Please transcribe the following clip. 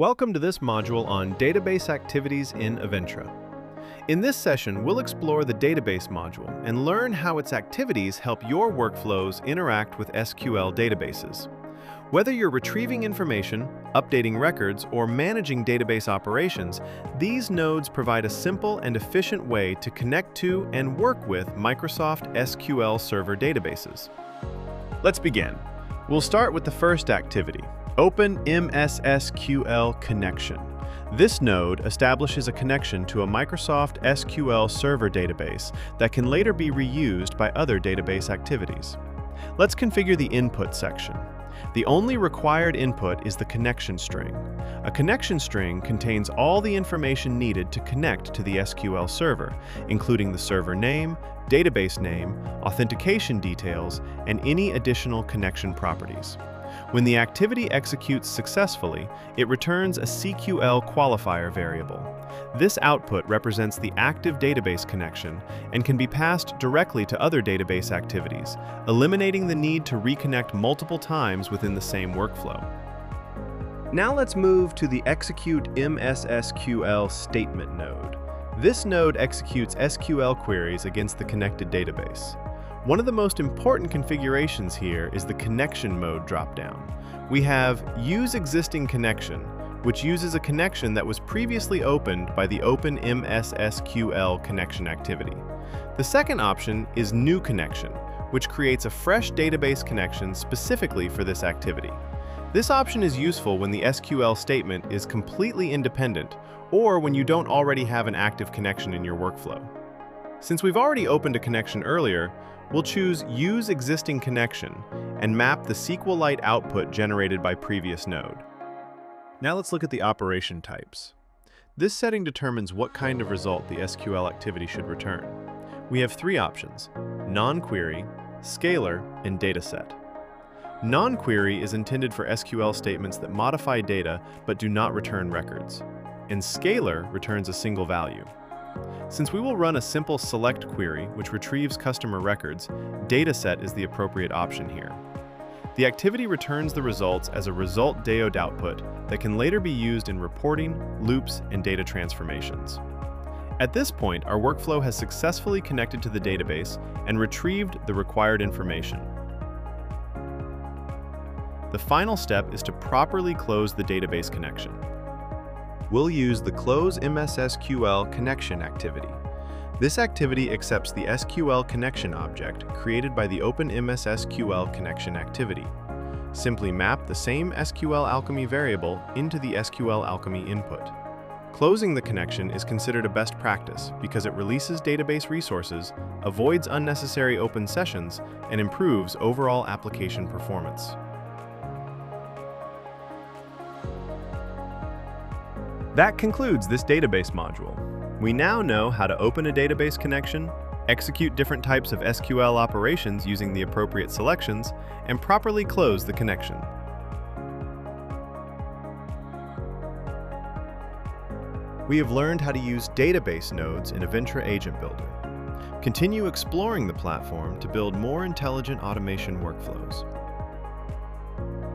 Welcome to this module on database activities in Avintra. In this session, we'll explore the database module and learn how its activities help your workflows interact with SQL databases. Whether you're retrieving information, updating records, or managing database operations, these nodes provide a simple and efficient way to connect to and work with Microsoft SQL Server databases. Let's begin. We'll start with the first activity, Open MSSQL Connection. This node establishes a connection to a Microsoft SQL Server database that can later be reused by other database activities. Let's configure the input section. The only required input is the connection string. A connection string contains all the information needed to connect to the SQL server, including the server name, database name, authentication details, and any additional connection properties. When the activity executes successfully, it returns a CQL qualifier variable. This output represents the active database connection and can be passed directly to other database activities, eliminating the need to reconnect multiple times within the same workflow. Now let's move to the Execute MSSQL statement node. This node executes SQL queries against the connected database. One of the most important configurations here is the connection mode dropdown. We have Use Existing Connection, which uses a connection that was previously opened by the Open MSSQL connection activity. The second option is New Connection, which creates a fresh database connection specifically for this activity. This option is useful when the SQL statement is completely independent or when you don't already have an active connection in your workflow. Since we've already opened a connection earlier, we'll choose Use Existing Connection and map the SQLite output generated by previous node. Now let's look at the operation types. This setting determines what kind of result the SQL activity should return. We have three options: non-query, scalar, and dataset. Non-query is intended for SQL statements that modify data but do not return records, and scalar returns a single value. Since we will run a simple select query which retrieves customer records, dataset is the appropriate option here. The activity returns the results as a result diode output that can later be used in reporting, loops, and data transformations. At this point, our workflow has successfully connected to the database and retrieved the required information. The final step is to properly close the database connection. We'll use the Close MSSQL Connection activity. This activity accepts the SQL connection object created by the Open MSSQL Connection activity. Simply map the same SQL Alchemy variable into the SQL Alchemy input. Closing the connection is considered a best practice because it releases database resources, avoids unnecessary open sessions, and improves overall application performance. That concludes this database module. We now know how to open a database connection, execute different types of SQL operations using the appropriate selections, and properly close the connection. We have learned how to use database nodes in Avintra Agent Builder. Continue exploring the platform to build more intelligent automation workflows.